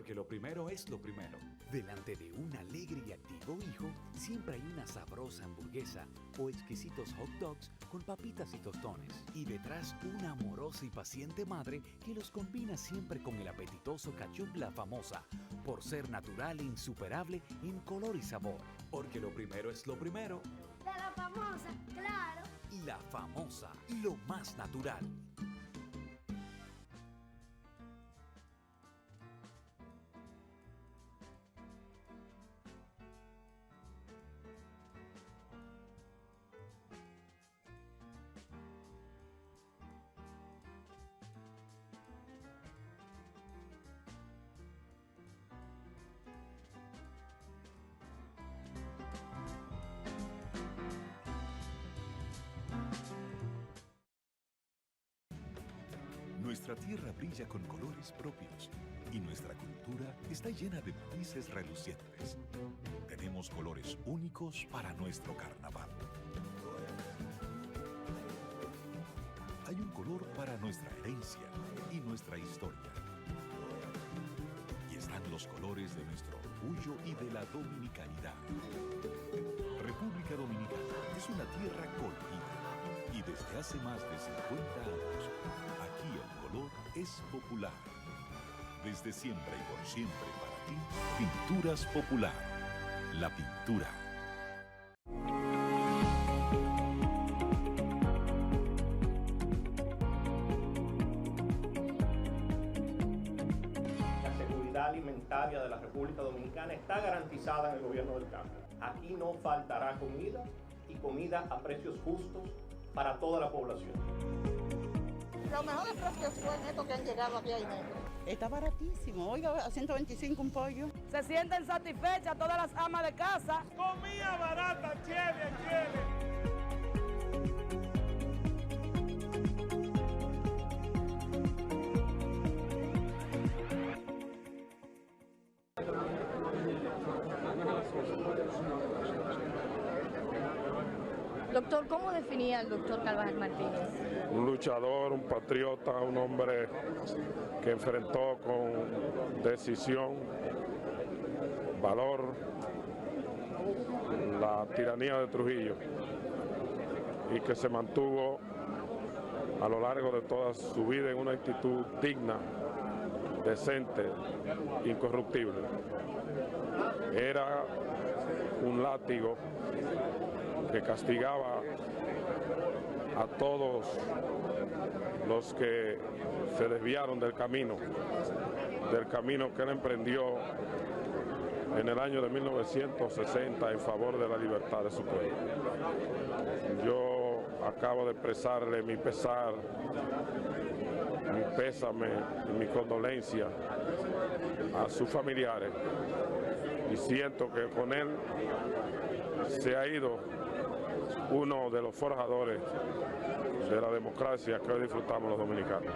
porque lo primero es lo primero. Delante de un alegre y activo hijo, siempre hay una sabrosa hamburguesa o exquisitos hot dogs con papitas y tostones. Y detrás una amorosa y paciente madre que los combina siempre con el apetitoso ketchup La Famosa, por ser natural e insuperable en color y sabor. Porque lo primero es lo primero. De La Famosa, claro. La Famosa, lo más natural. Nuestra tierra brilla con colores propios y nuestra cultura está llena de matices relucientes. Tenemos colores únicos para nuestro carnaval. Hay un color para nuestra herencia y nuestra historia. Y están los colores de nuestro orgullo y de la dominicanidad. República Dominicana es una tierra colorida y desde hace más de 50 años, aquí el color es popular. Desde siempre y por siempre para ti, Pinturas Popular. La pintura. La seguridad alimentaria de la República Dominicana está garantizada en el gobierno del cambio. Aquí no faltará comida y comida a precios justos para toda la población. Los mejores precios fueron estos que han llegado aquí a Negro. Está baratísimo, oiga, a 125 un pollo. Se sienten satisfechas todas las amas de casa. Comida barata, chévere, chévere. Doctor, ¿cómo definía el doctor Carvajal Martínez? Un luchador, un patriota, un hombre que enfrentó con decisión, valor, la tiranía de Trujillo y que se mantuvo a lo largo de toda su vida en una actitud digna, decente, incorruptible. Era un látigo que castigaba a todos los que se desviaron del camino que él emprendió en el año de 1960 en favor de la libertad de su pueblo. Yo acabo de expresarle mi pesar, mi pésame y mi condolencia a sus familiares y siento que con él se ha ido uno de los forjadores de la democracia que hoy disfrutamos los dominicanos.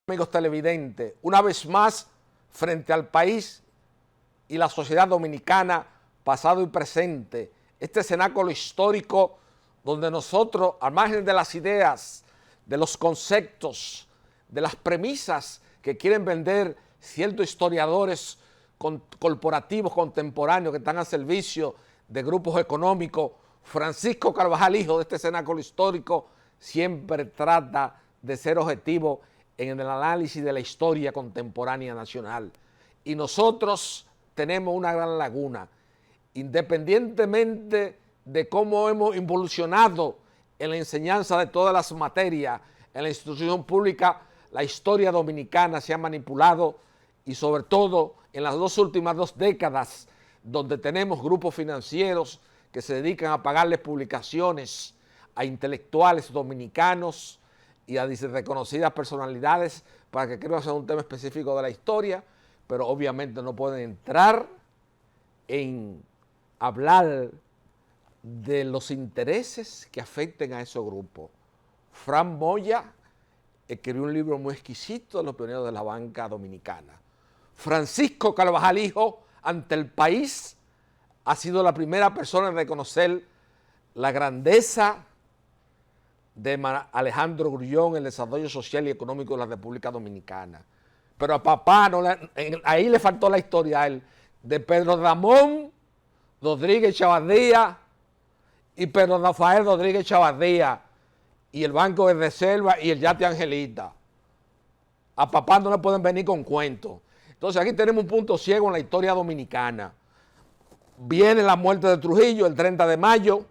Amigos televidentes, una vez más frente al país y la sociedad dominicana, pasado y presente, este cenáculo histórico donde nosotros, al margen de las ideas, de los conceptos, de las premisas que quieren vender ciertos historiadores corporativos contemporáneos que están al servicio de grupos económicos, Francisco Carvajal, hijo de este cenáculo histórico, siempre trata de ser objetivo en el análisis de la historia contemporánea nacional. Y nosotros tenemos una gran laguna. Independientemente de cómo hemos involucionado en la enseñanza de todas las materias, en la institución pública, la historia dominicana se ha manipulado y sobre todo en las últimas 2 décadas, donde tenemos grupos financieros que se dedican a pagarles publicaciones a intelectuales dominicanos y a reconocidas personalidades para que escriban sobre un tema específico de la historia, pero obviamente no pueden entrar en hablar de los intereses que afecten a esos grupos. Fran Moya escribió un libro muy exquisito de los pioneros de la banca dominicana. Francisco Carvajal Hijo, ante el país, ha sido la primera persona en reconocer la grandeza de Alejandro Grullón en el desarrollo social y económico de la República Dominicana. Pero a papá, ahí le faltó la historia a él, de Pedro Ramón Rodríguez Chavardía y Pedro Rafael Rodríguez Chavardía y el Banco de Reserva y el Yate Angelita. A papá no le pueden venir con cuentos. Entonces aquí tenemos un punto ciego en la historia dominicana. Viene la muerte de Trujillo el 30 de mayo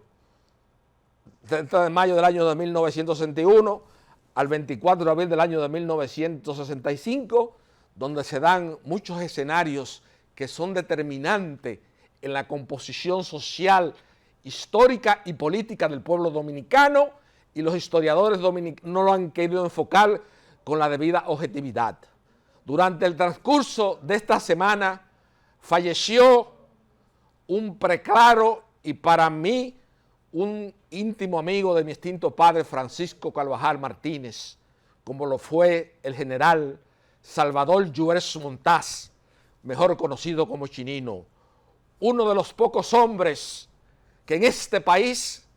del año de 1961 al 24 de abril del año de 1965, donde se dan muchos escenarios que son determinantes en la composición social, histórica y política del pueblo dominicano, y los historiadores no lo han querido enfocar con la debida objetividad. Durante el transcurso de esta semana falleció un preclaro y para mí un íntimo amigo de mi extinto padre Francisco Carvajal Martínez, como lo fue el general Salvador Lluveres Montaz, mejor conocido como Chinino, uno de los pocos hombres que en este país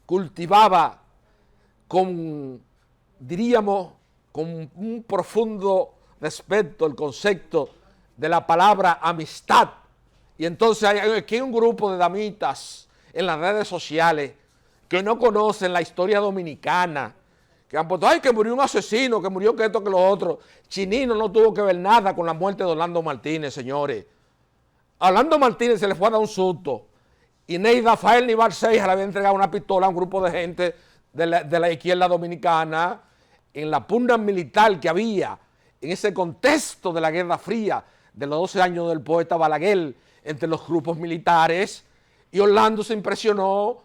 cultivaba diríamos, con un profundo respeto el concepto de la palabra amistad. Y entonces hay aquí un grupo de damitas en las redes sociales que no conocen la historia dominicana, que han puesto, ay, que murió un asesino, que murió que esto, que lo otro. Chinino no tuvo que ver nada con la muerte de Orlando Martínez, señores. A Orlando Martínez se le fue a dar un susto y ni Rafael ni Barceja le había entregado una pistola a un grupo de gente de la izquierda dominicana en la pugna militar que había en ese contexto de la Guerra Fría de los 12 años del poeta Balaguer entre los grupos militares, y Orlando se impresionó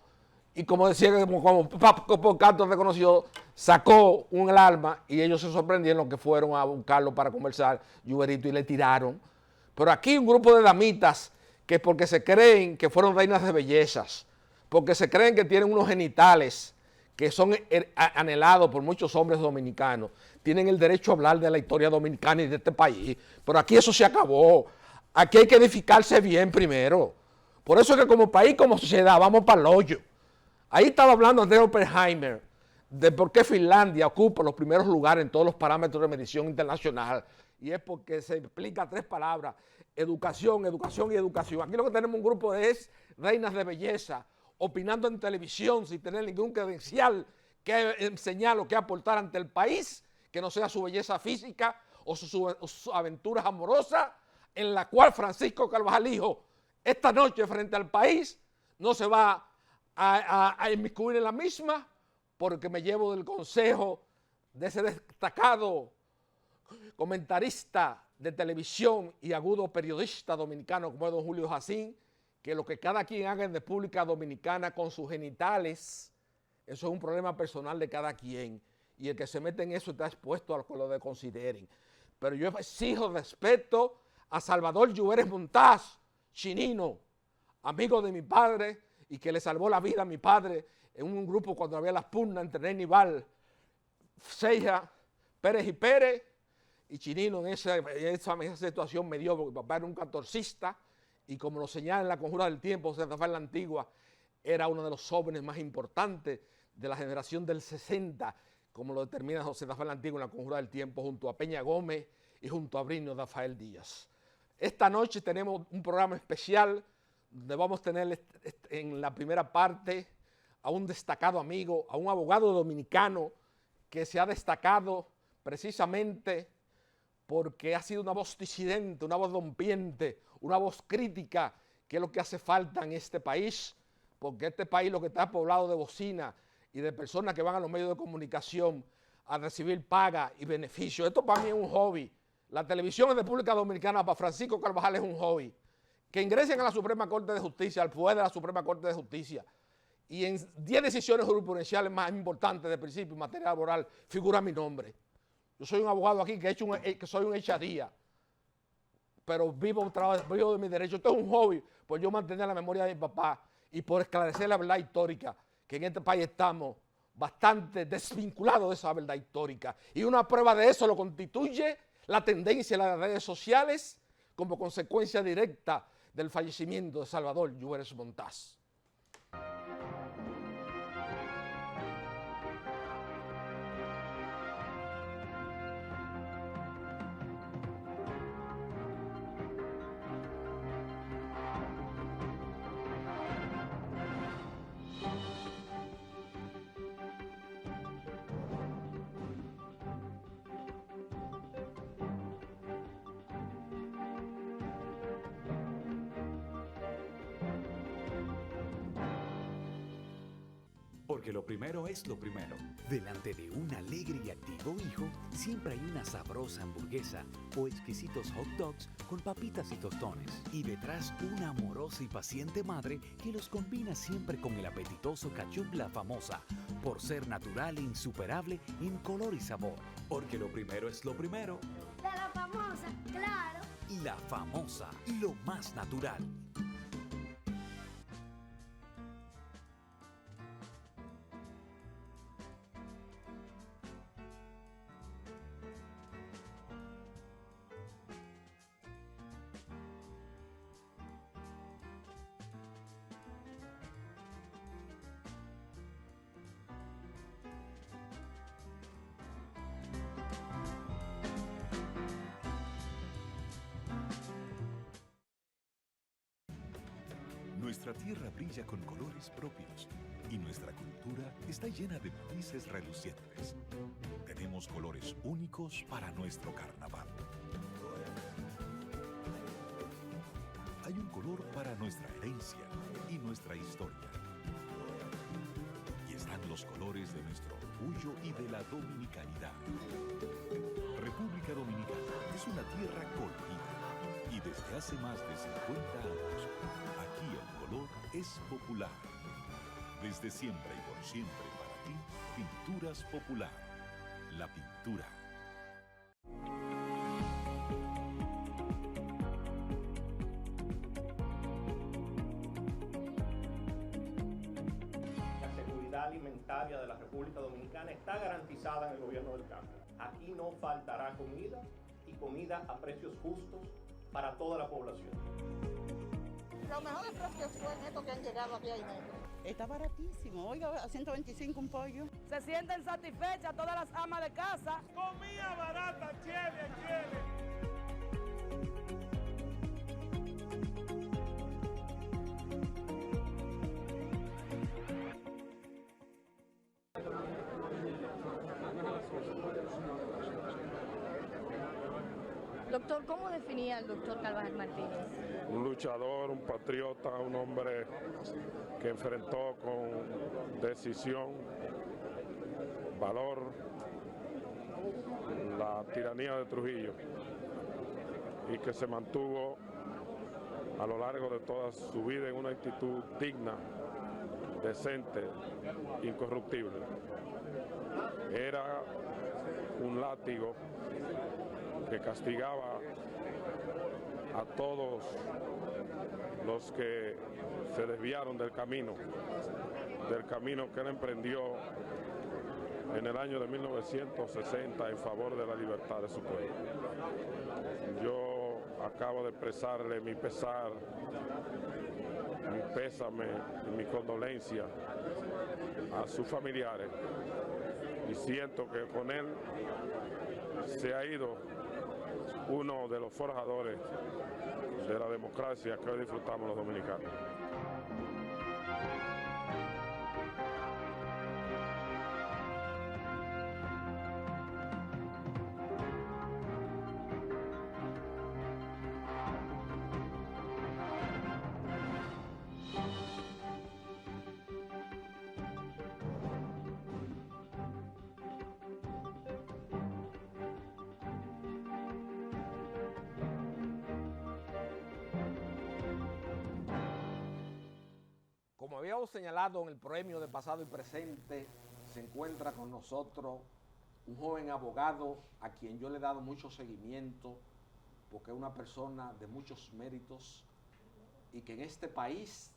y, como decía, como Canto reconoció, sacó un arma y ellos se sorprendieron que fueron a buscarlo para conversar, Lluverito, y le tiraron. Pero aquí un grupo de damitas que porque se creen que fueron reinas de bellezas, porque se creen que tienen unos genitales que son anhelados por muchos hombres dominicanos, tienen el derecho a hablar de la historia dominicana y de este país. Pero aquí eso se acabó. Aquí hay que edificarse bien primero. Por eso es que como país, como sociedad, vamos para el hoyo. Ahí estaba hablando Andrés Oppenheimer de por qué Finlandia ocupa los primeros lugares en todos los parámetros de medición internacional. Y es porque se explica 3 palabras: educación, educación y educación. Aquí lo que tenemos un grupo es reinas de belleza, opinando en televisión sin tener ningún credencial que enseñar o que aportar ante el país, que no sea su belleza física o sus aventuras amorosas, en la cual Francisco Carvajal Hijo, esta noche frente al país, no se va a inmiscuir en la misma, porque me llevo del consejo de ese destacado comentarista de televisión y agudo periodista dominicano como es don Julio Jacín, que lo que cada quien haga en República Dominicana con sus genitales, eso es un problema personal de cada quien, y el que se mete en eso está expuesto a lo que lo consideren. Pero yo exijo respeto a Salvador Lluveres Montaz, Chinino, amigo de mi padre y que le salvó la vida a mi padre en un grupo cuando había las pugnas entre Nenival, Ceja, Pérez y Pérez, y Chinino en esa situación me dio, porque mi papá era un catorcista, y como lo señala en la Conjura del Tiempo, José Rafael la Antigua era uno de los jóvenes más importantes de la generación del 60, como lo determina José Rafael la Antigua en la Conjura del Tiempo, junto a Peña Gómez y junto a Brinio Rafael Díaz. Esta noche tenemos un programa especial donde vamos a tener en la primera parte a un destacado amigo, a un abogado dominicano que se ha destacado precisamente porque ha sido una voz disidente, una voz rompiente, una voz crítica, que es lo que hace falta en este país, porque este país lo que está poblado de bocina y de personas que van a los medios de comunicación a recibir paga y beneficios. Esto para mí es un hobby. La televisión en República Dominicana para Francisco Carvajal es un hobby. Que ingresen a la Suprema Corte de Justicia, al poder de la Suprema Corte de Justicia, y en 10 decisiones jurisprudenciales más importantes de principio en materia laboral figura mi nombre. Yo soy un abogado aquí que soy un echadía. pero vivo de mi derecho. Esto es un hobby, por yo mantener la memoria de mi papá y por esclarecer la verdad histórica, que en este país estamos bastante desvinculados de esa verdad histórica. Y una prueba de eso lo constituye la tendencia en las redes sociales como consecuencia directa del fallecimiento de Salvador Lluveres Montaz. Porque lo primero es lo primero. Delante de un alegre y activo hijo, siempre hay una sabrosa hamburguesa o exquisitos hot dogs con papitas y tostones. Y detrás una amorosa y paciente madre que los combina siempre con el apetitoso ketchup La Famosa, por ser natural e insuperable en color y sabor. Porque lo primero es lo primero. De La Famosa, claro. La Famosa, lo más natural. Nuestra tierra brilla con colores propios y nuestra cultura está llena de matices relucientes. Tenemos colores únicos para nuestro carnaval. Hay un color para nuestra herencia y nuestra historia. Y están los colores de nuestro orgullo y de la dominicanidad. República Dominicana es una tierra colorida y desde hace más de 50 años, aquí el color es popular. Desde siempre y por siempre para ti, Pinturas Popular. La pintura. La seguridad alimentaria de la República Dominicana está garantizada en el gobierno del cambio. Aquí no faltará comida y comida a precios justos para toda la población. Los mejores precios fueron estos que han llegado aquí a Inegro. Está baratísimo. Oiga, a 125 un pollo. Se sienten satisfechas todas las amas de casa. Comida barata, chévere. Doctor, ¿cómo definía al doctor Carvajal Martínez? Un luchador, un patriota, un hombre que enfrentó con decisión, valor, la tiranía de Trujillo y que se mantuvo a lo largo de toda su vida en una actitud digna, decente, incorruptible. Era un látigo que castigaba a todos los que se desviaron del camino que él emprendió en el año de 1960 en favor de la libertad de su pueblo. Yo acabo de expresarle mi pesar, mi pésame y mi condolencia a sus familiares y siento que con él se ha ido uno de los forjadores de la democracia que hoy disfrutamos los dominicanos. Como habíamos señalado en el premio de pasado y presente, se encuentra con nosotros un joven abogado a quien yo le he dado mucho seguimiento porque es una persona de muchos méritos y que en este país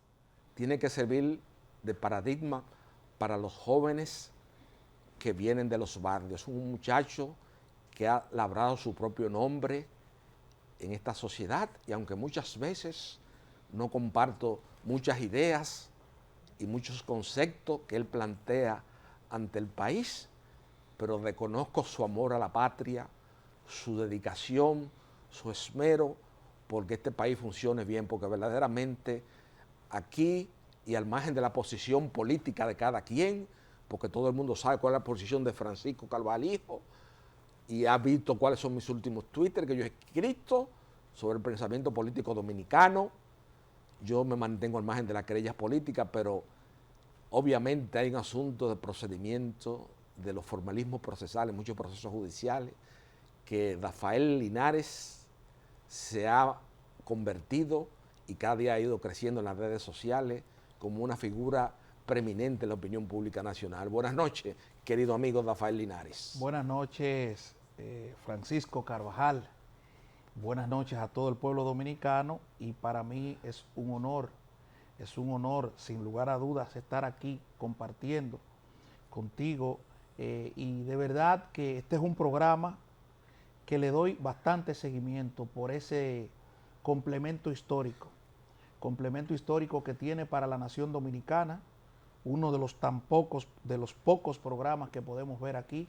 tiene que servir de paradigma para los jóvenes que vienen de los barrios. Un muchacho que ha labrado su propio nombre en esta sociedad y aunque muchas veces no comparto muchas ideas y muchos conceptos que él plantea ante el país, pero reconozco su amor a la patria, su dedicación, su esmero, porque este país funcione bien, porque verdaderamente aquí y al margen de la posición política de cada quien, porque todo el mundo sabe cuál es la posición de Francisco Carvajal Hijo y ha visto cuáles son mis últimos Twitter que yo he escrito sobre el pensamiento político dominicano. Yo me mantengo al margen de las querellas políticas, pero obviamente hay un asunto de procedimiento, de los formalismos procesales, muchos procesos judiciales, que Rafael Linares se ha convertido y cada día ha ido creciendo en las redes sociales como una figura preeminente en la opinión pública nacional. Buenas noches, querido amigo Rafael Linares. Buenas noches, Francisco Carvajal. Buenas noches a todo el pueblo dominicano y para mí es un honor, sin lugar a dudas, estar aquí compartiendo contigo y de verdad que este es un programa que le doy bastante seguimiento por ese complemento histórico que tiene para la nación dominicana, uno de los pocos programas que podemos ver aquí,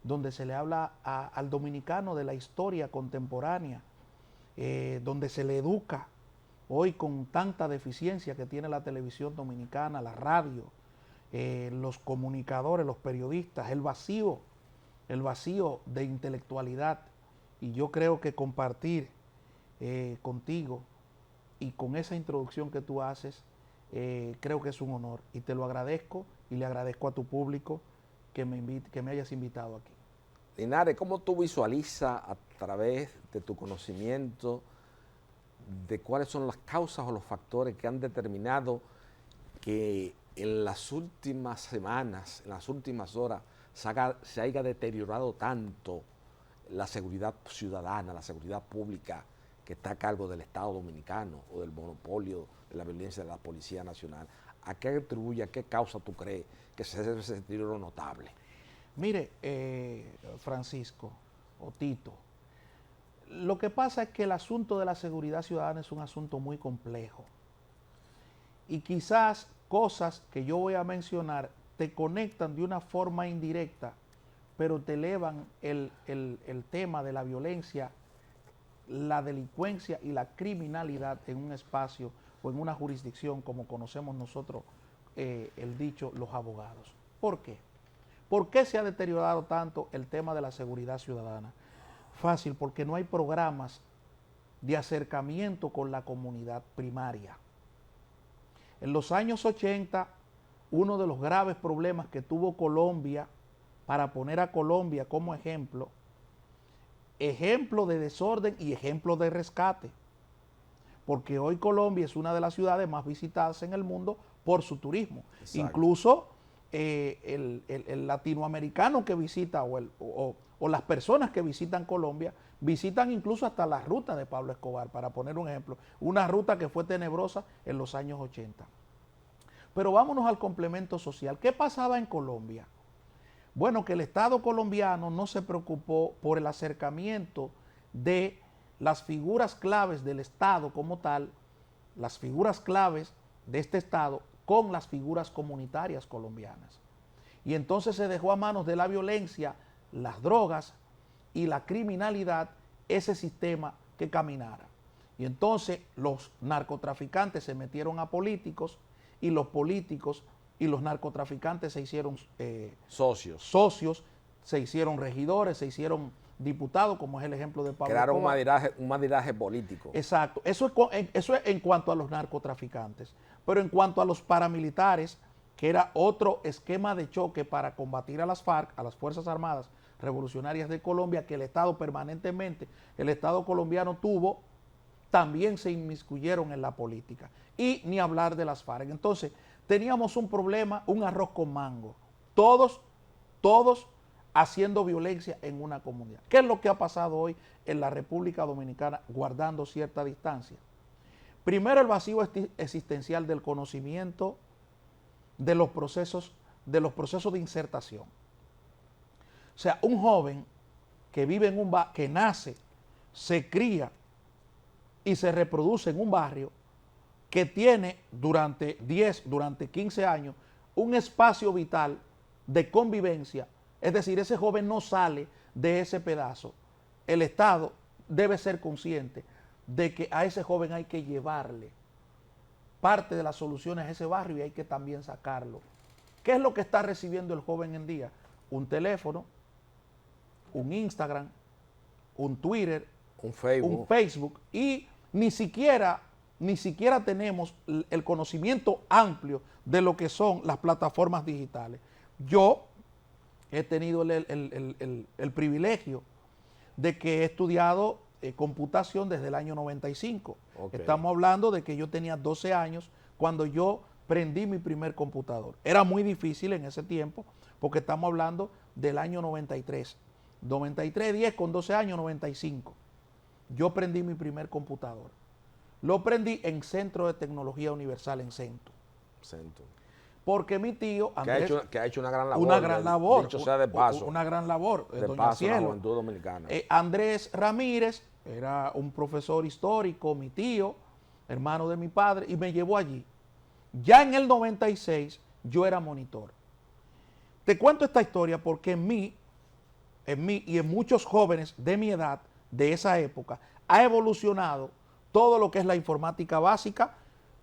donde se le habla al dominicano de la historia contemporánea, donde se le educa hoy con tanta deficiencia que tiene la televisión dominicana, la radio, los comunicadores, los periodistas, el vacío de intelectualidad. Y yo creo que compartir contigo y con esa introducción que tú haces, creo que es un honor y te lo agradezco y le agradezco a tu público que me hayas invitado aquí. Linares, ¿cómo tú visualizas a través de tu conocimiento de cuáles son las causas o los factores que han determinado que en las últimas semanas, en las últimas horas, se haya deteriorado tanto la seguridad ciudadana, la seguridad pública que está a cargo del Estado Dominicano o del monopolio de la violencia de la Policía Nacional? ¿A qué atribuye, a qué causa tú crees que se debe ese deterioro notable? Mire, Francisco o Tito, lo que pasa es que el asunto de la seguridad ciudadana es un asunto muy complejo y quizás cosas que yo voy a mencionar te conectan de una forma indirecta, pero te elevan el tema de la violencia, la delincuencia y la criminalidad en un espacio o en una jurisdicción como conocemos nosotros el dicho los abogados. ¿Por qué? ¿Por qué se ha deteriorado tanto el tema de la seguridad ciudadana? Fácil, porque no hay programas de acercamiento con la comunidad primaria. En los años 80, uno de los graves problemas que tuvo Colombia, para poner a Colombia como ejemplo de desorden y ejemplo de rescate, porque hoy Colombia es una de las ciudades más visitadas en el mundo por su turismo. Exacto. Incluso el latinoamericano que visita o las personas que visitan Colombia visitan incluso hasta la ruta de Pablo Escobar, para poner un ejemplo, una ruta que fue tenebrosa en los años 80. Pero vámonos al complemento social. ¿Qué pasaba en Colombia? Bueno, que el Estado colombiano no se preocupó por el acercamiento de las figuras claves del Estado como tal, las figuras claves de este Estado con las figuras comunitarias colombianas. Y entonces se dejó a manos de la violencia, las drogas y la criminalidad ese sistema que caminara. Y entonces los narcotraficantes se metieron a políticos y los políticos y los narcotraficantes se hicieron socios, se hicieron regidores, se hicieron diputados, como es el ejemplo de Pablo Crearon Escobar. un madiraje político. Exacto, eso es en cuanto a los narcotraficantes. Pero en cuanto a los paramilitares, que era otro esquema de choque para combatir a las FARC, a las Fuerzas Armadas Revolucionarias de Colombia, que el Estado permanentemente, el Estado colombiano tuvo, también se inmiscuyeron en la política. Y ni hablar de las FARC. Entonces, teníamos un problema, un arroz con mango. Todos haciendo violencia en una comunidad. ¿Qué es lo que ha pasado hoy en la República Dominicana guardando cierta distancia? Primero, el vacío existencial del conocimiento de los procesos de insertación. O sea, un joven que vive en que nace, se cría y se reproduce en un barrio que tiene durante 15 años un espacio vital de convivencia, es decir, ese joven no sale de ese pedazo. El Estado debe ser consciente de que a ese joven hay que llevarle parte de las soluciones a ese barrio y hay que también sacarlo. ¿Qué es lo que está recibiendo el joven en día? Un teléfono, un Instagram, un Twitter, un Facebook y ni siquiera tenemos el conocimiento amplio de lo que son las plataformas digitales. Yo he tenido el privilegio de que he estudiado computación desde el año 95. Okay. Estamos hablando de que yo tenía 12 años cuando yo prendí mi primer computador. Era muy difícil en ese tiempo porque estamos hablando del año 93. 10 con 12 años, 95. Yo prendí mi primer computador. Lo prendí en Centro de Tecnología Universal, en CENTU. Porque mi tío Andrés, que ha hecho una gran labor. Una gran labor. Dicho sea de paso. Una gran labor. De paso en la juventud dominicana. Andrés Ramírez era un profesor histórico, mi tío, hermano de mi padre, y me llevó allí. Ya en el 96 yo era monitor. Te cuento esta historia porque en mí y en muchos jóvenes de mi edad, de esa época, ha evolucionado todo lo que es la informática básica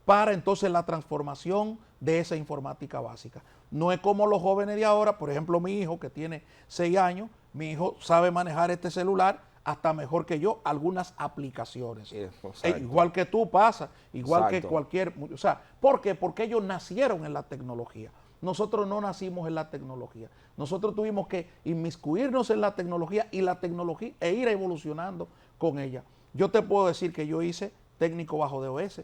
para entonces la transformación de esa informática básica. No es como los jóvenes de ahora, por ejemplo mi hijo que tiene 6 años, mi hijo sabe manejar este celular hasta mejor que yo, algunas aplicaciones. Igual que tú pasa, igual que cualquier... O sea, ¿por qué? Porque ellos nacieron en la tecnología. Nosotros no nacimos en la tecnología. Nosotros tuvimos que inmiscuirnos en la tecnología y la tecnología e ir evolucionando con ella. Yo te puedo decir que yo hice técnico bajo DOS,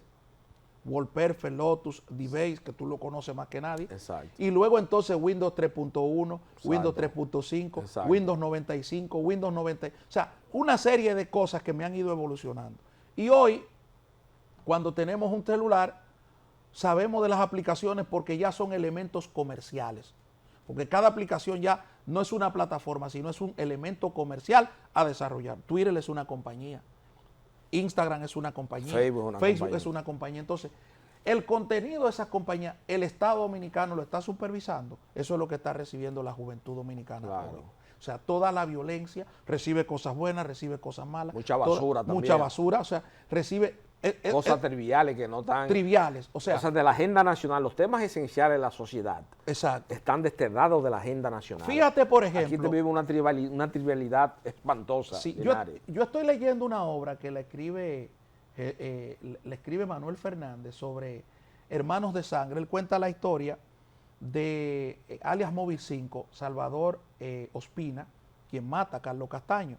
WordPerfect, Lotus, DBase, que tú lo conoces más que nadie. Exacto. Y luego entonces Windows 3.1, Windows 3.5, Windows 95, Windows 90. O sea, una serie de cosas que me han ido evolucionando. Y hoy, cuando tenemos un celular, sabemos de las aplicaciones porque ya son elementos comerciales. Porque cada aplicación ya no es una plataforma, sino es un elemento comercial a desarrollar. Twitter es una compañía. Instagram es una compañía, Facebook es una compañía. Entonces, el contenido de esas compañías, el Estado Dominicano lo está supervisando. Eso es lo que está recibiendo la juventud dominicana. Claro. O sea, toda la violencia, recibe cosas buenas, recibe cosas malas. Mucha basura también. Mucha basura, o sea, recibe... cosas triviales que no están... Triviales, o sea... Cosas de la agenda nacional, los temas esenciales de la sociedad. Exacto. Están desterrados de la agenda nacional. Fíjate, por ejemplo... Aquí te vive una trivialidad espantosa. Sí, yo estoy leyendo una obra que la escribe Manuel Fernández sobre hermanos de sangre. Él cuenta la historia de alias Móvil 5, Salvador Ospina, quien mata a Carlos Castaño.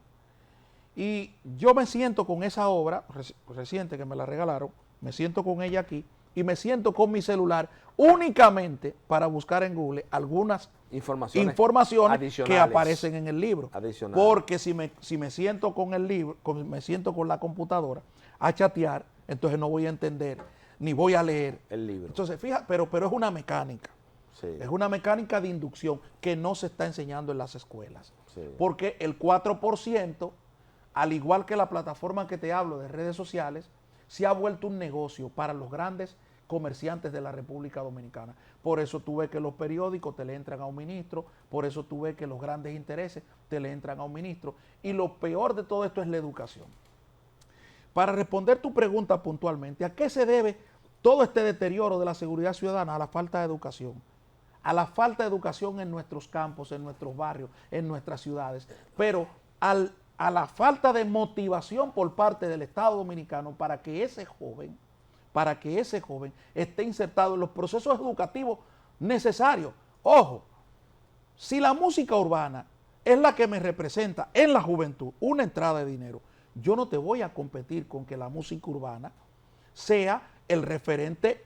Y yo me siento con esa obra, reciente que me la regalaron, me siento con ella aquí y me siento con mi celular únicamente para buscar en Google algunas informaciones que aparecen en el libro. Porque si me siento con el libro, me siento con la computadora a chatear, entonces no voy a entender, ni voy a leer el libro. Entonces, fíjate, pero es una mecánica. Sí. Es una mecánica de inducción que no se está enseñando en las escuelas. Sí. Porque el 4%... al igual que la plataforma que te hablo de redes sociales, se ha vuelto un negocio para los grandes comerciantes de la República Dominicana. Por eso tú ves que los periódicos te le entran a un ministro, por eso tú ves que los grandes intereses te le entran a un ministro. Y lo peor de todo esto es la educación. Para responder tu pregunta puntualmente, ¿a qué se debe todo este deterioro de la seguridad ciudadana? A la falta de educación. A la falta de educación en nuestros campos, en nuestros barrios, en nuestras ciudades. Pero a la falta de motivación por parte del Estado Dominicano para que ese joven esté insertado en los procesos educativos necesarios. Ojo, si la música urbana es la que me representa en la juventud, una entrada de dinero, yo no te voy a competir con que la música urbana sea el referente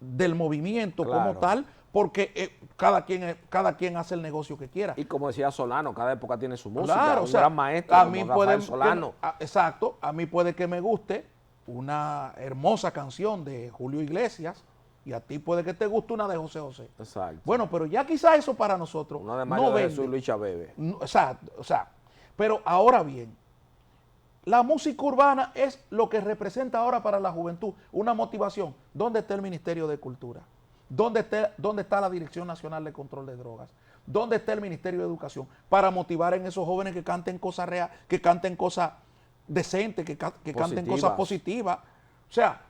del movimiento como tal porque cada quien hace el negocio que quiera. Y como decía Solano, cada época tiene su música. Claro, un o sea, gran maestro a como mí Rafael puede, Solano. exacto, a mí puede que me guste una hermosa canción de Julio Iglesias y a ti puede que te guste una de José José. Exacto. Bueno, pero ya quizás eso para nosotros Una de Mario no de vende. Jesús Luis Chabebe. No, exacto, o sea, pero ahora bien, la música urbana es lo que representa ahora para la juventud una motivación. ¿Dónde está el Ministerio de Cultura? ¿Dónde está la Dirección Nacional de Control de Drogas? ¿Dónde está el Ministerio de Educación? Para motivar en esos jóvenes que canten cosas reales, que canten cosas decentes, que canten cosas positivas. O sea,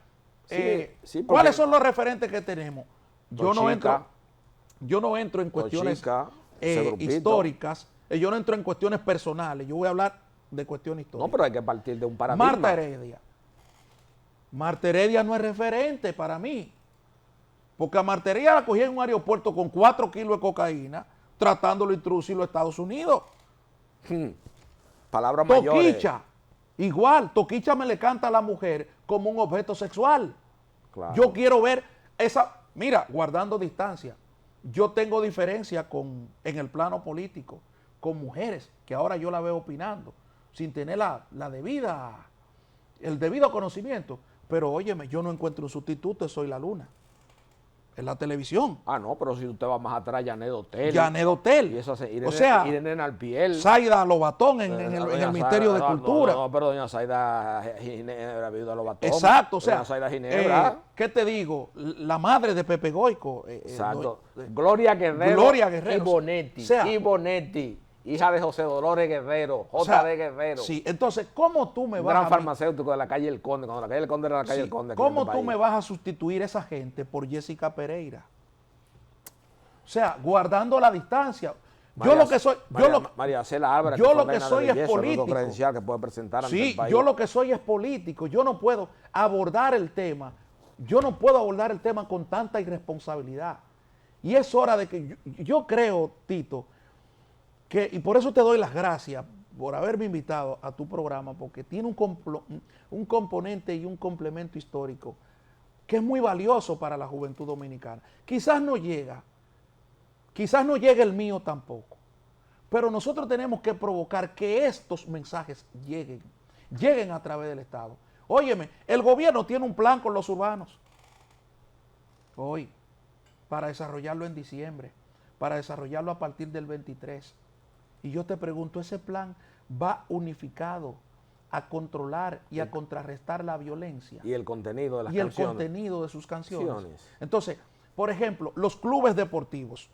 sí, ¿cuáles son los referentes que tenemos? Yo no entro en cuestiones históricas, yo no entro en cuestiones personales, yo voy a hablar de cuestiones históricas. No, pero hay que partir de un paradigma. Marta Heredia no es referente para mí, porque a Marta Heredia la cogí en un aeropuerto con 4 kilos de cocaína, tratándolo de introducirlo a Estados Unidos. Palabras mayores. Toquicha, igual, Toquicha me le canta a la mujer como un objeto sexual. Claro. Yo quiero ver esa, mira, guardando distancia, yo tengo diferencia en el plano político con mujeres que ahora yo la veo opinando, sin tener el debido conocimiento. Pero óyeme, yo no encuentro un sustituto, soy la luna. En la televisión. Ah, no, pero si usted va más atrás, Janet Hotel. Janet Hotel. Y eso hace, Irene, o sea, Irene Alpiel. Zaida Lobatón en el Ministerio de Cultura. No, pero doña Zaida Ginebra, viuda Lobatón. Exacto, o sea, doña Zaida Ginebra. ¿Qué te digo? La madre de Pepe Goico. Exacto. Gloria Guerrero. Gloria Guerrero. Y Bonetti. O sea, y Bonetti. Hija de José Dolores Guerrero, J.D. Guerrero. Sí, entonces, ¿cómo tú me vas a... Un gran farmacéutico de la calle El Conde, cuando la calle El Conde era la calle El Conde. ¿Cómo tú me vas a sustituir a esa gente por Jessica Pereira? O sea, guardando la distancia. María, yo lo que soy... María Cela Álvarez, yo lo que soy es político. Que puede presentar ante el país. Yo lo que soy es político. Yo no puedo abordar el tema. Yo no puedo abordar el tema con tanta irresponsabilidad. Y es hora de que... Yo creo, Tito, y por eso te doy las gracias por haberme invitado a tu programa, porque tiene un componente y un complemento histórico que es muy valioso para la juventud dominicana. Quizás no llegue el mío tampoco, pero nosotros tenemos que provocar que estos mensajes lleguen a través del Estado. Óyeme, el gobierno tiene un plan con los urbanos hoy para desarrollarlo en diciembre, para desarrollarlo a partir del 23. Y yo te pregunto, ¿ese plan va unificado a controlar y a contrarrestar la violencia? Y el contenido de las canciones. Y el contenido de sus canciones. Entonces, por ejemplo, los clubes deportivos,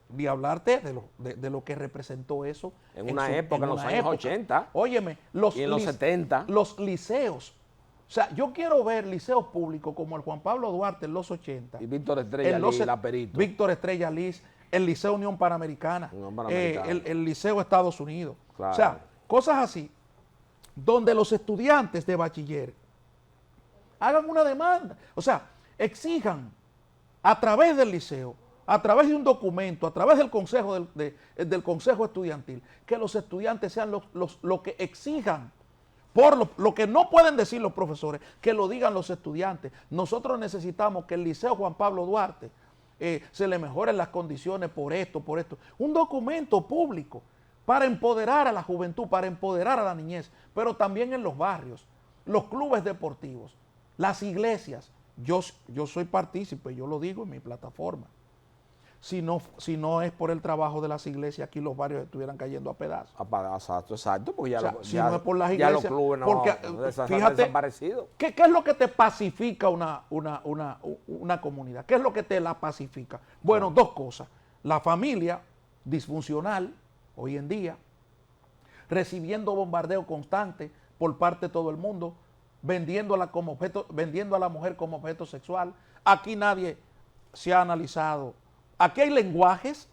ni hablarte de lo que representó eso. En una época, en los años 80. Óyeme, y en los 70. Los liceos. O sea, yo quiero ver liceos públicos como el Juan Pablo Duarte en los 80. Y Víctor Estrella Liz, la Perito. Víctor Estrella Liz, el Liceo Unión Panamericana, el Liceo Estados Unidos. Claro. O sea, cosas así, donde los estudiantes de bachiller hagan una demanda. O sea, exijan a través del liceo, a través de un documento, a través del consejo del consejo estudiantil, que los estudiantes sean lo que exijan. Por lo que no pueden decir los profesores, que lo digan los estudiantes. Nosotros necesitamos que el Liceo Juan Pablo Duarte se le mejoren las condiciones por esto. Un documento público para empoderar a la juventud, para empoderar a la niñez, pero también en los barrios, los clubes deportivos, las iglesias. Yo soy partícipe, yo lo digo en mi plataforma. Si no es por el trabajo de las iglesias, aquí los barrios estuvieran cayendo a pedazos. Exacto, porque ya, no es por las iglesias, ya los clubes no fíjate, desaparecido. ¿Qué es lo que te pacifica una comunidad? ¿Qué es lo que te la pacifica? Bueno, dos cosas. La familia disfuncional, hoy en día, recibiendo bombardeo constante por parte de todo el mundo, vendiendo a la mujer como objeto sexual. Aquí nadie se ha analizado. Aquí hay lenguajes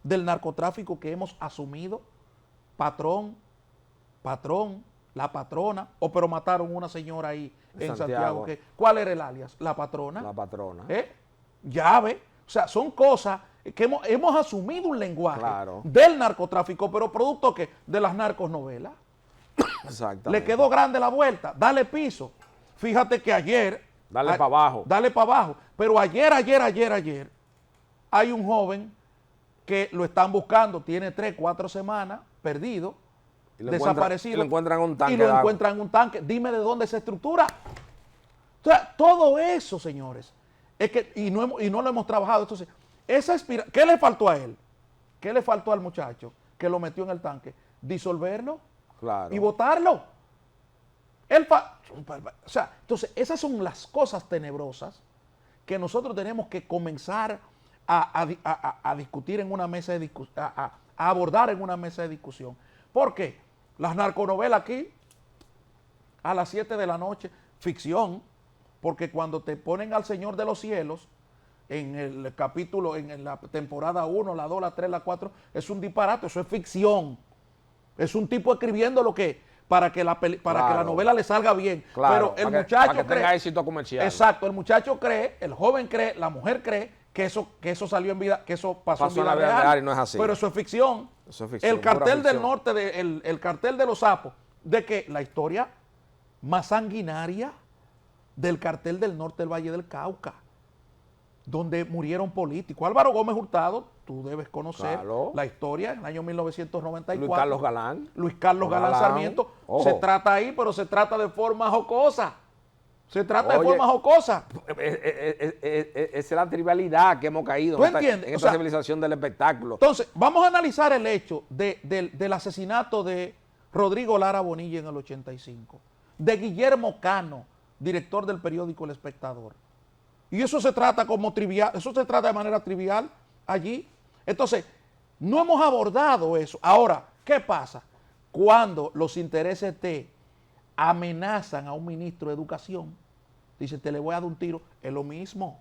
del narcotráfico que hemos asumido. Patrón, la patrona, pero mataron una señora ahí en Santiago. ¿Cuál era el alias? La patrona. La patrona. Llave. O sea, son cosas que hemos asumido un lenguaje del narcotráfico, pero producto ¿qué? De las narcosnovelas. Exactamente. Le quedó grande la vuelta. Dale piso. Fíjate que ayer... Dale para abajo. Dale para abajo. Pero ayer, hay un joven que lo están buscando, tiene 3, 4 semanas perdido, desaparecido. Y lo encuentran en un tanque. Y lo encuentran en un tanque. Dime de dónde se estructura. O sea, todo eso, señores, es que, y no lo hemos trabajado. Entonces, ¿qué le faltó a él? ¿Qué le faltó al muchacho que lo metió en el tanque? Disolverlo y botarlo. O sea, entonces, esas son las cosas tenebrosas que nosotros tenemos que comenzar a discutir en una mesa de discusión, a abordar en una mesa de discusión. ¿Por qué? Las narconovelas aquí, a las 7 de la noche, ficción, porque cuando te ponen al Señor de los Cielos, en el capítulo, en la temporada 1, la 2, la 3, la 4, es un disparate, eso es ficción. Es un tipo escribiendo lo que, para que la novela le salga bien. Claro, pero el muchacho cree, tenga éxito comercial. Exacto, el muchacho cree, el joven cree, la mujer cree que eso salió en vida, que eso pasó en vida real. Y no es así. Pero eso es ficción. Eso es ficción, el cartel del ficción. norte, el cartel de los sapos, de que la historia más sanguinaria del cartel del norte del Valle del Cauca, donde murieron políticos. Álvaro Gómez Hurtado, tú debes conocer la historia, en el año 1994. Luis Carlos Galán. Luis Carlos Galán Sarmiento. Ojo. Se trata ahí, pero se trata de forma jocosa. Se trata de forma jocosa. Esa es la trivialidad que hemos caído en esta civilización del espectáculo. Entonces, vamos a analizar el hecho del asesinato de Rodrigo Lara Bonilla en el 85, de Guillermo Cano, director del periódico El Espectador. Y eso se trata como trivial, eso se trata de manera trivial allí. Entonces, no hemos abordado eso. Ahora, ¿qué pasa? Cuando los intereses te amenazan a un ministro de Educación, dicen, te le voy a dar un tiro, es lo mismo,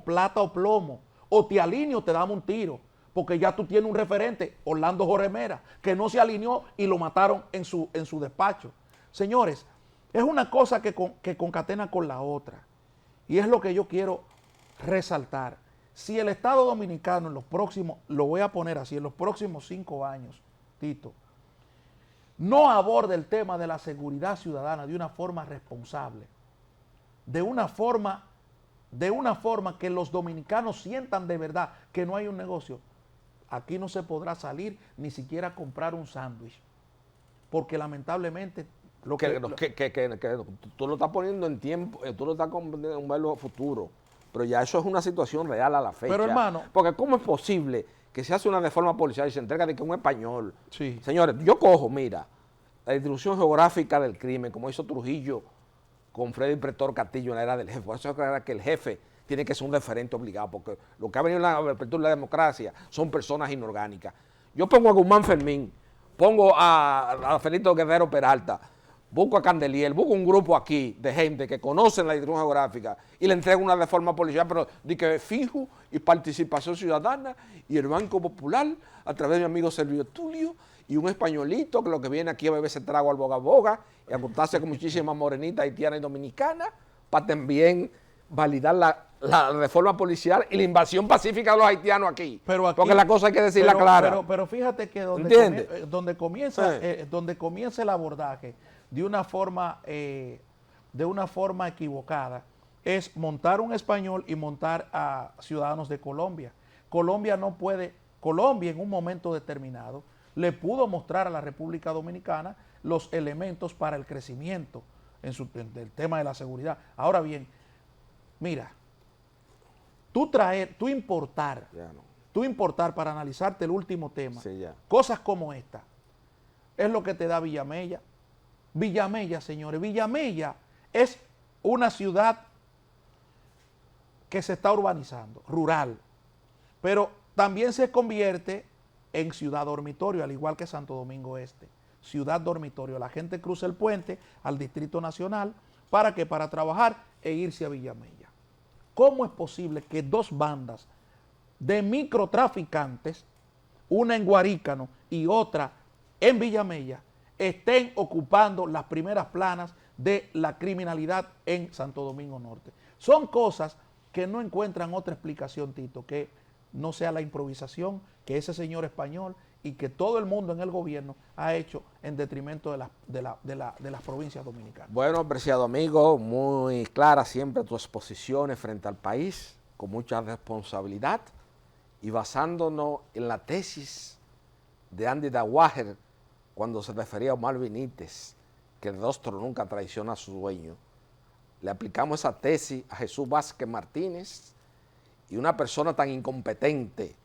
plata o plomo, o te alineo o te damos un tiro, porque ya tú tienes un referente, Orlando Jorge Mera, que no se alineó y lo mataron en su despacho. Señores, es una cosa que concatena con la otra, y es lo que yo quiero resaltar. Si el Estado Dominicano en los próximos, lo voy a poner así, en los próximos 5 años, Tito, no aborda el tema de la seguridad ciudadana de una forma responsable, de una forma que los dominicanos sientan de verdad que no hay un negocio, aquí no se podrá salir ni siquiera comprar un sándwich, porque lamentablemente tú lo estás poniendo en tiempo, tú lo estás poniendo en un verbo futuro, pero ya eso es una situación real a la fecha. Pero hermano, porque ¿cómo es posible que se hace una reforma policial y se entrega de que un español? Sí. Señores, yo cojo, mira, la distribución geográfica del crimen, como hizo Trujillo con Freddy Pretor Castillo en la era del jefe. Por eso es que el jefe tiene que ser un referente obligado, porque lo que ha venido en la apertura de la democracia son personas inorgánicas. Yo pongo a Guzmán Fermín, pongo a Fernando Guerrero Peralta, busco a Candeliel, busco un grupo aquí de gente que conocen la distribución geográfica y le entrego una reforma policial, pero de que fijo y participación ciudadana y el Banco Popular a través de mi amigo Servio Tulio y un españolito que lo que viene aquí a beberse trago al boga boga y a juntarse con muchísimas morenitas haitianas y dominicanas para también validar la reforma policial y la invasión pacífica de los haitianos aquí. Porque la cosa hay que decirla clara. Pero fíjate que donde comienza el abordaje de una forma equivocada es montar un español y montar a ciudadanos de Colombia. Colombia en un momento determinado le pudo mostrar a la República Dominicana los elementos para el crecimiento en el tema de la seguridad. Ahora bien, mira, tú importar para analizarte el último tema, cosas como esta, es lo que te da Villamella. Villamella, señores, Villamella es una ciudad que se está urbanizando, rural, pero también se convierte en ciudad dormitorio, al igual que Santo Domingo Este. Ciudad dormitorio, la gente cruza el puente al Distrito Nacional, ¿para qué? Para trabajar e irse a Villamella. ¿Cómo es posible que 2 bandas de microtraficantes, una en Guarícano y otra en Villamella, estén ocupando las primeras planas de la criminalidad en Santo Domingo Norte? Son cosas que no encuentran otra explicación, Tito, que no sea la improvisación que ese señor español y que todo el mundo en el gobierno ha hecho en detrimento de las provincias dominicanas. Bueno, apreciado amigo, muy clara siempre tus exposiciones frente al país, con mucha responsabilidad y basándonos en la tesis de Andy Dawager cuando se refería a Omar Benítez, que el rostro nunca traiciona a su dueño. Le aplicamos esa tesis a Jesús Vázquez Martínez y una persona tan incompetente,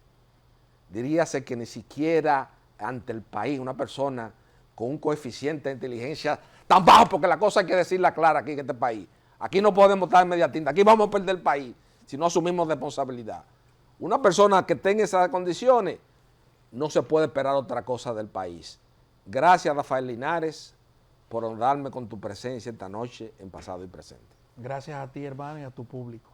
diríase que ni siquiera ante el país, una persona con un coeficiente de inteligencia tan bajo, porque la cosa hay que decirla clara aquí en este país. Aquí no podemos estar en media tinta, aquí vamos a perder el país si no asumimos responsabilidad. Una persona que tenga esas condiciones, no se puede esperar otra cosa del país. Gracias, Rafael Linares, por honrarme con tu presencia esta noche en Pasado y Presente. Gracias a ti, hermano, y a tu público.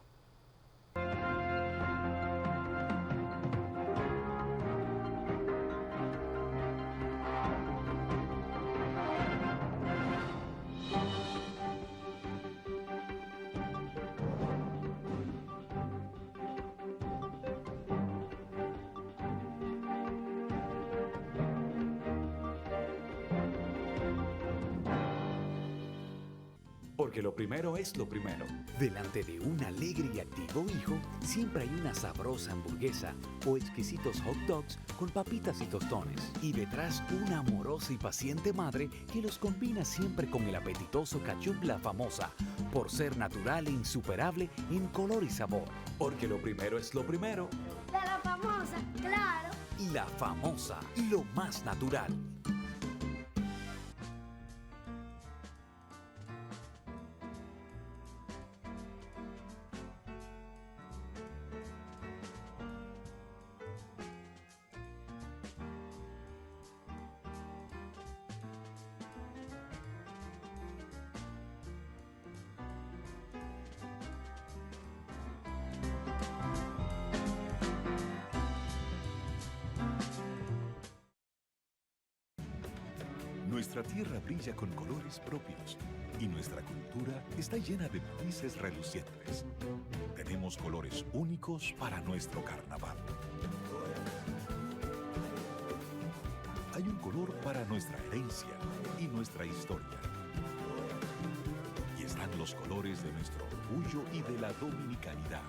Porque lo primero es lo primero. Delante de un alegre y activo hijo, siempre hay una sabrosa hamburguesa o exquisitos hot dogs con papitas y tostones. Y detrás una amorosa y paciente madre que los combina siempre con el apetitoso ketchup La Famosa, por ser natural e insuperable en color y sabor. Porque lo primero es lo primero. De la famosa, claro. La Famosa, lo más natural. Nuestra tierra brilla con colores propios y nuestra cultura está llena de matices relucientes. Tenemos colores únicos para nuestro carnaval. Hay un color para nuestra herencia y nuestra historia. Y están los colores de nuestro orgullo y de la dominicanidad.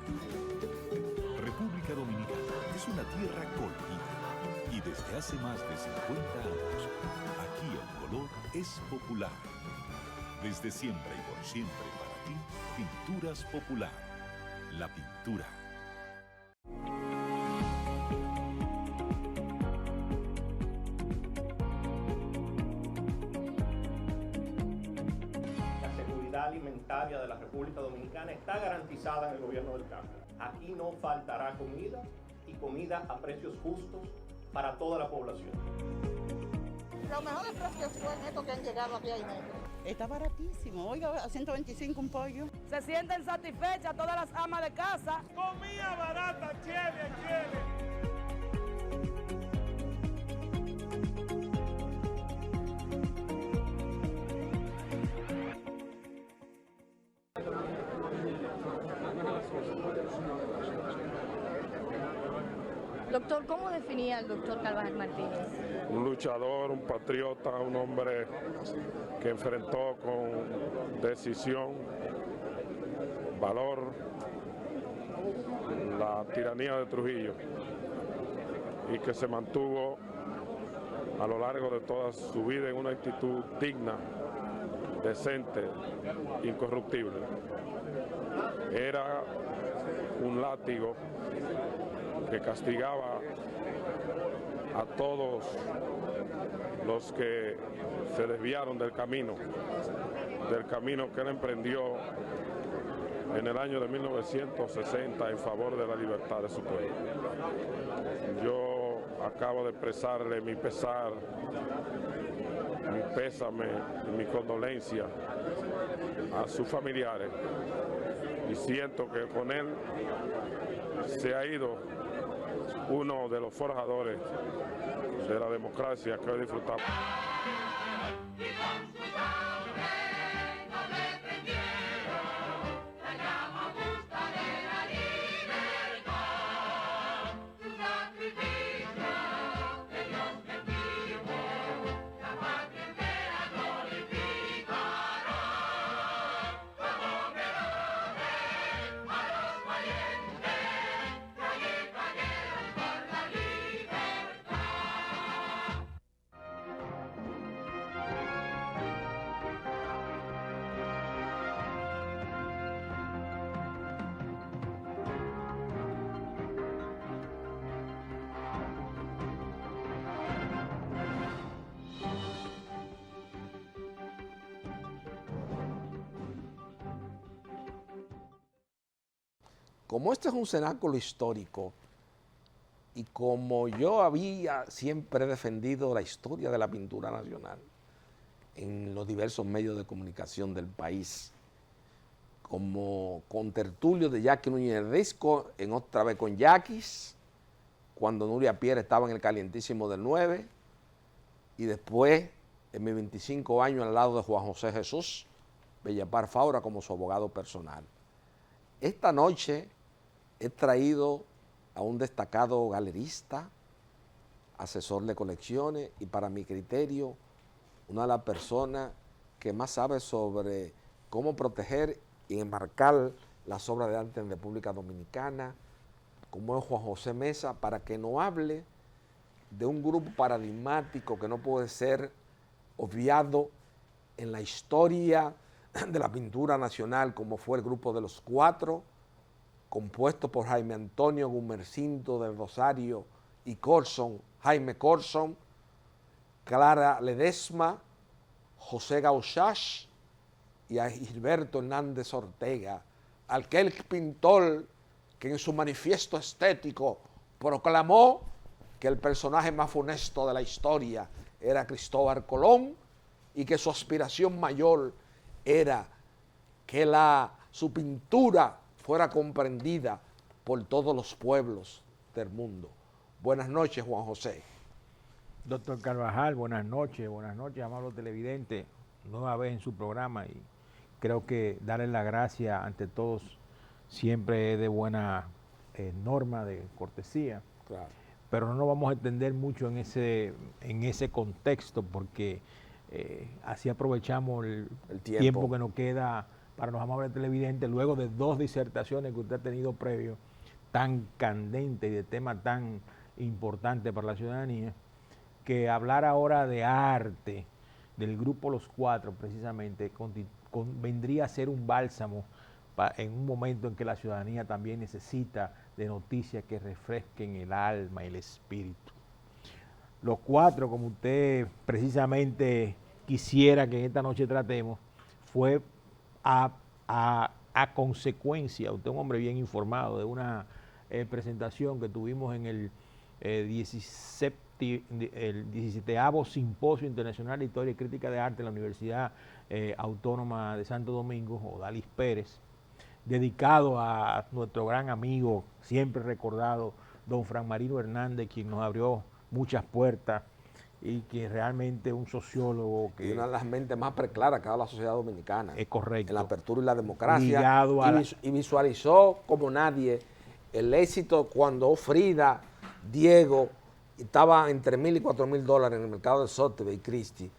República Dominicana es una tierra colorida y desde hace más de 50 años, aquí el color es popular. Desde siempre y por siempre para ti, Pinturas Popular. La pintura. La seguridad alimentaria de la República Dominicana está garantizada en el gobierno del cambio. Aquí no faltará comida y comida a precios justos para toda la población. Los mejores precios fueron estos que han llegado aquí a Inegro. Está baratísimo. Oiga, a 125 un pollo. Se sienten satisfechas todas las amas de casa. Comida barata, chévere, chévere. Doctor, ¿cómo definía el doctor Carvajal Martínez? Un luchador, un patriota, un hombre que enfrentó con decisión, valor, la tiranía de Trujillo y que se mantuvo a lo largo de toda su vida en una actitud digna, decente, incorruptible. Era un látigo que castigaba a todos los que se desviaron del camino que él emprendió en el año de 1960 en favor de la libertad de su pueblo. Yo acabo de expresarle mi pesar, mi pésame y mi condolencia a sus familiares y siento que con él se ha ido uno de los forjadores de la democracia que hoy disfrutamos. como este es un cenáculo histórico y como yo había siempre defendido la historia de la pintura nacional en los diversos medios de comunicación del país, como contertulio de Jackie Núñez Risco, en Otra Vez con Yaquis, cuando Nuria Pierre estaba en el calientísimo del 9, y después, en mis 25 años, al lado de Juan José Jesús Bellapar Faura como su abogado personal. Esta noche he traído a un destacado galerista, asesor de colecciones y, para mi criterio, una de las personas que más sabe sobre cómo proteger y enmarcar las obras de arte en República Dominicana, como es Juan José Mesa, para que nos hable de un grupo paradigmático que no puede ser obviado en la historia de la pintura nacional, como fue el grupo de los Cuatro, compuesto por Jaime Antonio Gumercindo del Rosario y Corson, Jaime Corson, Clara Ledesma, José Gauchach y a Gilberto Hernández Ortega, aquel pintor que en su manifiesto estético proclamó que el personaje más funesto de la historia era Cristóbal Colón y que su aspiración mayor era que su pintura fuera comprendida por todos los pueblos del mundo. Buenas noches, Juan José. Doctor Carvajal, buenas noches, amables televidentes, nueva vez en su programa, y creo que darle la gracia ante todos siempre es de buena norma, de cortesía. Claro. Pero no nos vamos a extender mucho en ese contexto, porque así aprovechamos el tiempo que nos queda para los amables televidentes, luego de 2 disertaciones que usted ha tenido previo, tan candentes y de temas tan importantes para la ciudadanía, que hablar ahora de arte, del grupo Los Cuatro, precisamente, vendría a ser un bálsamo en un momento en que la ciudadanía también necesita de noticias que refresquen el alma y el espíritu. Los Cuatro, como usted precisamente quisiera que en esta noche tratemos, fue a consecuencia, usted es un hombre bien informado, de una presentación que tuvimos en el 17º Simposio Internacional de Historia y Crítica de Arte en la Universidad Autónoma de Santo Domingo, Odalis Pérez, dedicado a nuestro gran amigo, siempre recordado, don Fran Marino Hernández, quien nos abrió muchas puertas y que realmente es un sociólogo que... Y una de las mentes más preclaras que ha dado la sociedad dominicana. Es correcto. En la apertura y la democracia. Y visualizó como nadie el éxito cuando Frida, Diego, estaba entre $1,000 y $4,000 en el mercado de Sotheby's y Christie.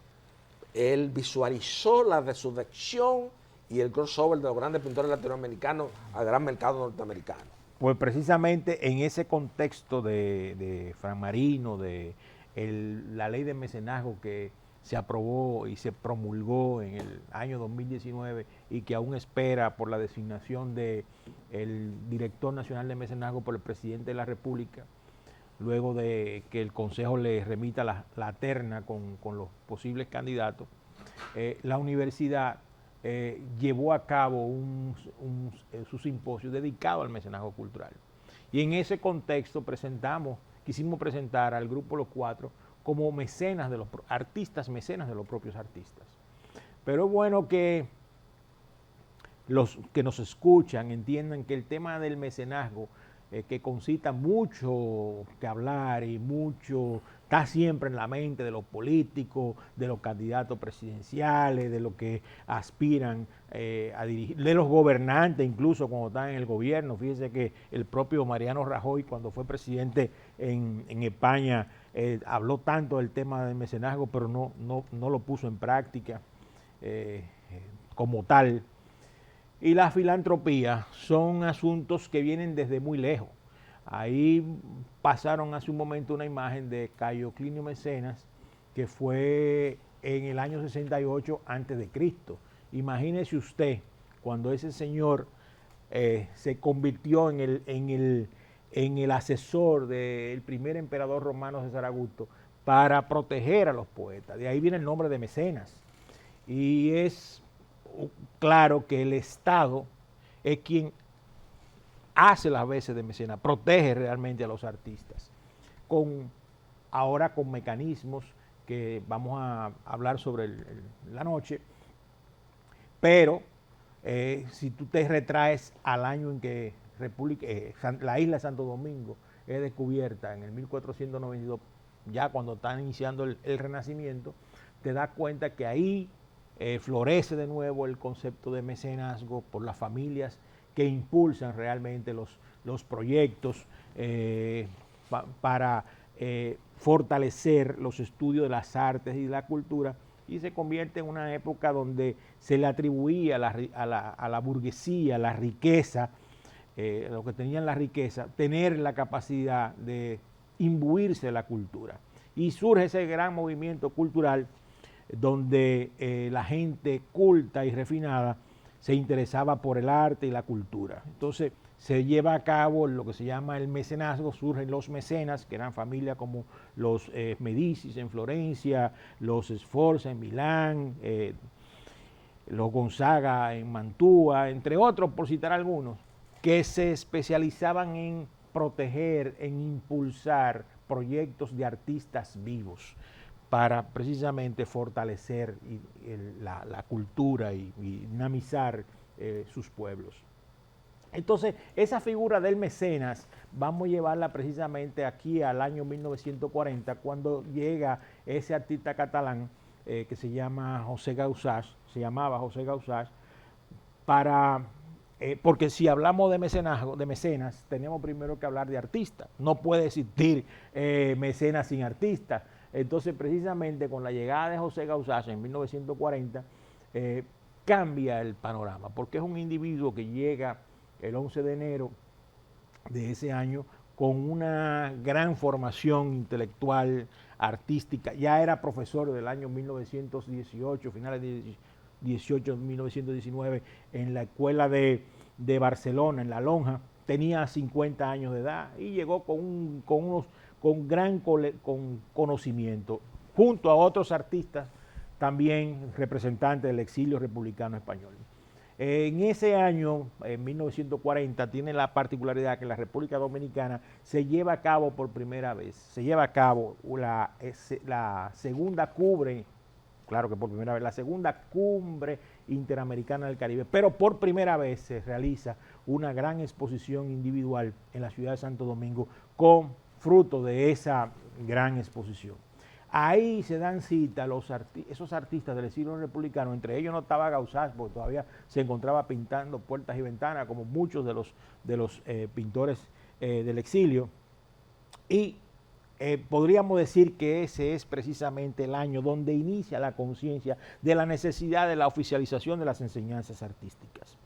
Él visualizó la resurrección y el crossover de los grandes pintores latinoamericanos al gran mercado norteamericano. Pues precisamente en ese contexto de Fran Marino, de la ley de mecenazgo que se aprobó y se promulgó en el año 2019 y que aún espera por la designación del director nacional de mecenazgo por el presidente de la República, luego de que el Consejo le remita la terna con los posibles candidatos, la universidad llevó a cabo su simposio dedicado al mecenazgo cultural. Y en ese contexto quisimos presentar al grupo Los Cuatro como mecenas de los artistas, mecenas de los propios artistas. Pero es bueno que los que nos escuchan entiendan que el tema del mecenazgo, que concita mucho que hablar y mucho, está siempre en la mente de los políticos, de los candidatos presidenciales, de los que aspiran a dirigir, de los gobernantes incluso cuando están en el gobierno. Fíjese que el propio Mariano Rajoy, cuando fue presidente en España, habló tanto del tema del mecenazgo, pero no lo puso en práctica como tal. Y la filantropía son asuntos que vienen desde muy lejos. Ahí pasaron hace un momento una imagen de Cayo Clinio Mecenas, que fue en el año 68 a.C. Imagínese usted cuando ese señor se convirtió en el asesor del primer emperador romano César Augusto para proteger a los poetas. De ahí viene el nombre de mecenas. Y es claro que el Estado es quien hace las veces de mecenas, protege realmente a los artistas, ahora con mecanismos que vamos a hablar sobre la noche, pero si tú te retraes al año en que la isla de Santo Domingo es descubierta, en el 1492, ya cuando están iniciando el Renacimiento, te das cuenta que ahí florece de nuevo el concepto de mecenazgo por las familias que impulsan realmente los proyectos para fortalecer los estudios de las artes y de la cultura, y se convierte en una época donde se le atribuía a la burguesía, la riqueza, los que tenían la riqueza, tener la capacidad de imbuirse de la cultura. Y surge ese gran movimiento cultural donde la gente culta y refinada se interesaba por el arte y la cultura. Entonces se lleva a cabo lo que se llama el mecenazgo, surgen los mecenas, que eran familias como los Medicis en Florencia, los Sforza en Milán, los Gonzaga en Mantua, entre otros, por citar algunos, que se especializaban en proteger, en impulsar proyectos de artistas vivos para precisamente fortalecer la cultura y dinamizar sus pueblos. Entonces, esa figura del mecenas vamos a llevarla precisamente aquí al año 1940, cuando llega ese artista catalán que se llamaba José Gausach, porque si hablamos de mecenas, tenemos primero que hablar de artistas. No puede existir mecenas sin artistas. Entonces, precisamente con la llegada de José Gausach en 1940, cambia el panorama, porque es un individuo que llega el 11 de enero de ese año con una gran formación intelectual, artística. Ya era profesor del año 1918, finales de 1919, en la escuela de Barcelona, en La Lonja. Tenía 50 años de edad y llegó con gran conocimiento, junto a otros artistas, también representantes del exilio republicano español. En ese año, en 1940, tiene la particularidad que en la República Dominicana se lleva a cabo por primera vez, la segunda cumbre, claro que por primera vez, la segunda cumbre interamericana del Caribe, pero por primera vez se realiza una gran exposición individual en la ciudad de Santo Domingo con fruto de esa gran exposición. Ahí se dan cita esos artistas del exilio republicano, entre ellos no estaba Gausach, porque todavía se encontraba pintando puertas y ventanas, como muchos de los pintores del exilio. Y podríamos decir que ese es precisamente el año donde inicia la conciencia de la necesidad de la oficialización de las enseñanzas artísticas.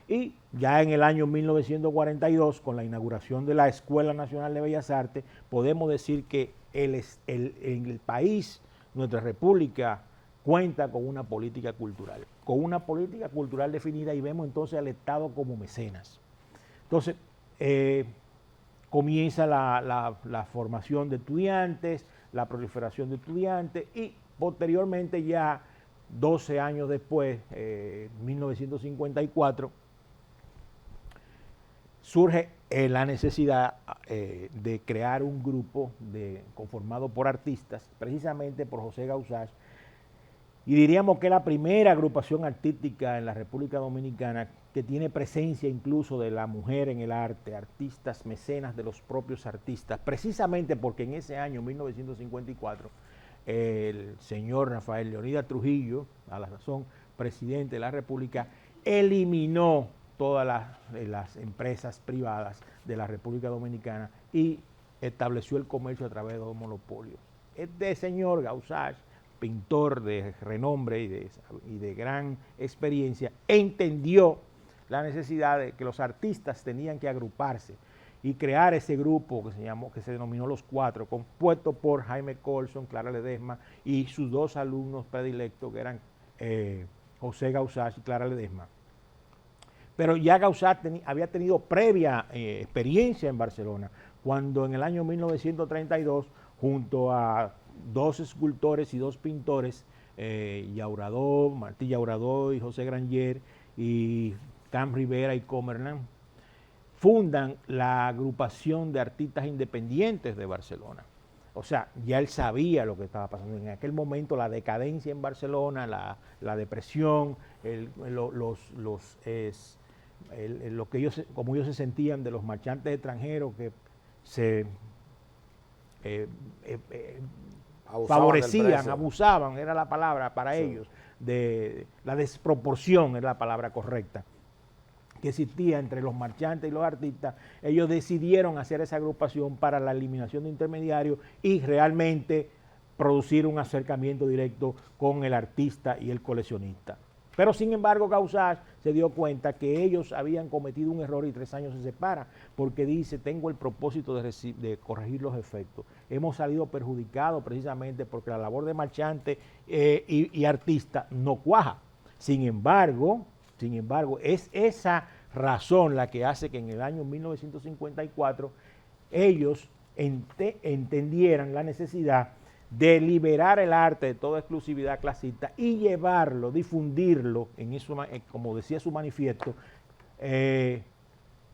Y ya en el año 1942, con la inauguración de la Escuela Nacional de Bellas Artes, podemos decir que en el país, nuestra república, cuenta con una política cultural definida, y vemos entonces al Estado como mecenas. Entonces, comienza la formación de estudiantes, la proliferación de estudiantes, y posteriormente, ya 12 años después, 1954, surge la necesidad de crear un grupo conformado por artistas, precisamente por José Gausach, y diríamos que es la primera agrupación artística en la República Dominicana que tiene presencia incluso de la mujer en el arte, artistas mecenas de los propios artistas, precisamente porque en ese año, 1954, el señor Rafael Leonidas Trujillo, a la sazón presidente de la República, eliminó todas las empresas privadas de la República Dominicana y estableció el comercio a través de los monopolios. Este señor Gausach, pintor de renombre y de gran experiencia, entendió la necesidad de que los artistas tenían que agruparse y crear ese grupo que se denominó Los Cuatro, compuesto por Jaime Colson, Clara Ledesma y sus dos alumnos predilectos, que eran José Gausach y Clara Ledesma. Pero ya Gausach había tenido previa experiencia en Barcelona, cuando en el año 1932, junto a dos escultores y dos pintores, Martí Llauradó y José Granger, y Cam Rivera y Comernan, fundan la agrupación de artistas independientes de Barcelona. O sea, ya él sabía lo que estaba pasando. En aquel momento la decadencia en Barcelona, la depresión, lo que ellos, como ellos se sentían de los marchantes extranjeros que se favorecían, abusaban, era la palabra para ellos, de la desproporción era la palabra correcta que existía entre los marchantes y los artistas. Ellos decidieron hacer esa agrupación para la eliminación de intermediarios y realmente producir un acercamiento directo con el artista y el coleccionista. Pero sin embargo Causage se dio cuenta que ellos habían cometido un error y 3 años se separa, porque dice, tengo el propósito de corregir los efectos. Hemos salido perjudicados precisamente porque la labor de marchante y artista no cuaja. Sin embargo, es esa razón la que hace que en el año 1954 ellos entendieran la necesidad de liberar el arte de toda exclusividad clasista y llevarlo, difundirlo, como decía su manifiesto,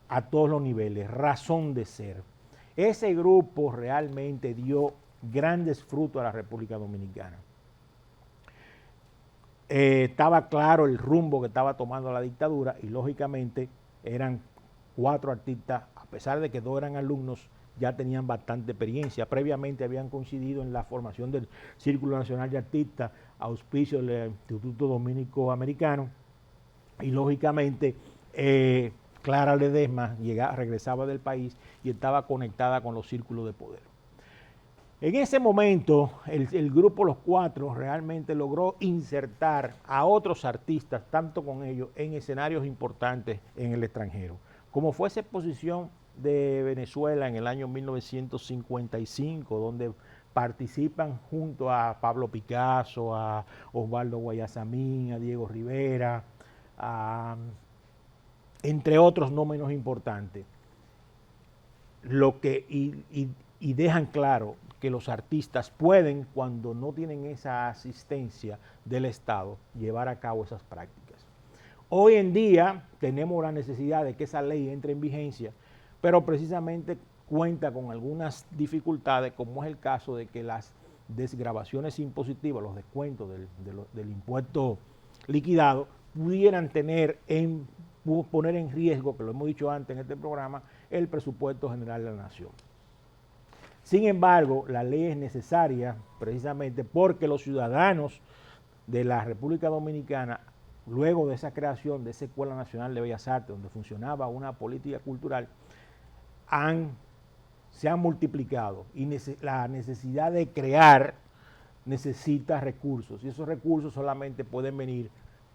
a todos los niveles, razón de ser. Ese grupo realmente dio grandes frutos a la República Dominicana. Estaba claro el rumbo que estaba tomando la dictadura y lógicamente eran 4 artistas, a pesar de que 2 eran alumnos, ya tenían bastante experiencia. Previamente habían coincidido en la formación del Círculo Nacional de Artistas, auspicio del Instituto Dominico Americano, y lógicamente Clara Ledesma regresaba del país y estaba conectada con los círculos de poder. En ese momento, el grupo Los 4 realmente logró insertar a otros artistas, tanto con ellos, en escenarios importantes en el extranjero, como fue esa exposición de Venezuela en el año 1955, donde participan junto a Pablo Picasso, a Osvaldo Guayasamín, a Diego Rivera, entre otros no menos importantes, y dejan claro que los artistas pueden, cuando no tienen esa asistencia del Estado, llevar a cabo esas prácticas. Hoy en día tenemos la necesidad de que esa ley entre en vigencia, pero precisamente cuenta con algunas dificultades, como es el caso de que las desgravaciones impositivas, los descuentos del impuesto liquidado, pudieran poner en riesgo, que lo hemos dicho antes en este programa, el presupuesto general de la nación. Sin embargo, la ley es necesaria precisamente porque los ciudadanos de la República Dominicana, luego de esa creación de esa Escuela Nacional de Bellas Artes, donde funcionaba una política cultural, se han multiplicado y la necesidad de crear necesita recursos, y esos recursos solamente pueden venir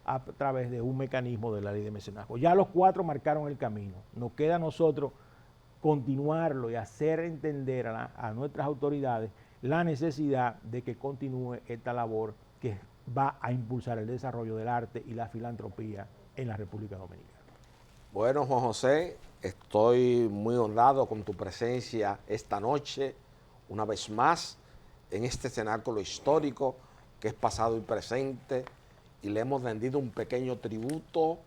a través de un mecanismo de la ley de mecenazgo. Ya los 4 marcaron el camino, nos queda a nosotros continuarlo y hacer entender a nuestras autoridades la necesidad de que continúe esta labor que va a impulsar el desarrollo del arte y la filantropía en la República Dominicana. Bueno, Juan José, estoy muy honrado con tu presencia esta noche, una vez más, en este cenáculo histórico que es pasado y presente, y le hemos rendido un pequeño tributo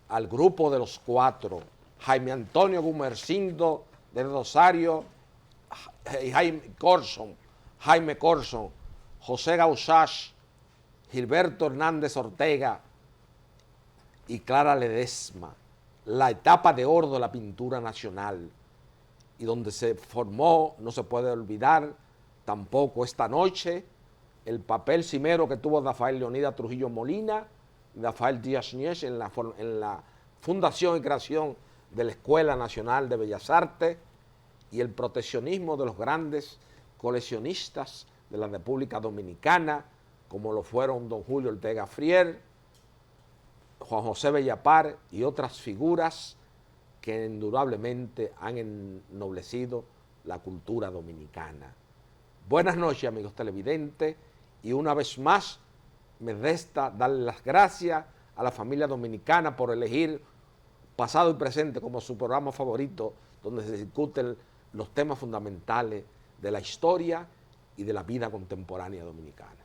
al grupo de Los 4, Jaime Antonio Gumersindo del Rosario, Jaime Corson, José Causage, Gilberto Hernández Ortega y Clara Ledesma, la etapa de oro de la pintura nacional, y donde se formó, no se puede olvidar tampoco esta noche, el papel cimero que tuvo Rafael Leonidas Trujillo Molina y Rafael Díaz Nieves en la fundación y creación de la Escuela Nacional de Bellas Artes, y el proteccionismo de los grandes coleccionistas de la República Dominicana, como lo fueron don Julio Ortega Frier, Juan José Bellapar y otras figuras que indudablemente han ennoblecido la cultura dominicana. Buenas noches, amigos televidentes, y una vez más me resta darle las gracias a la familia dominicana por elegir Pasado y Presente como su programa favorito, donde se discuten los temas fundamentales de la historia y de la vida contemporánea dominicana.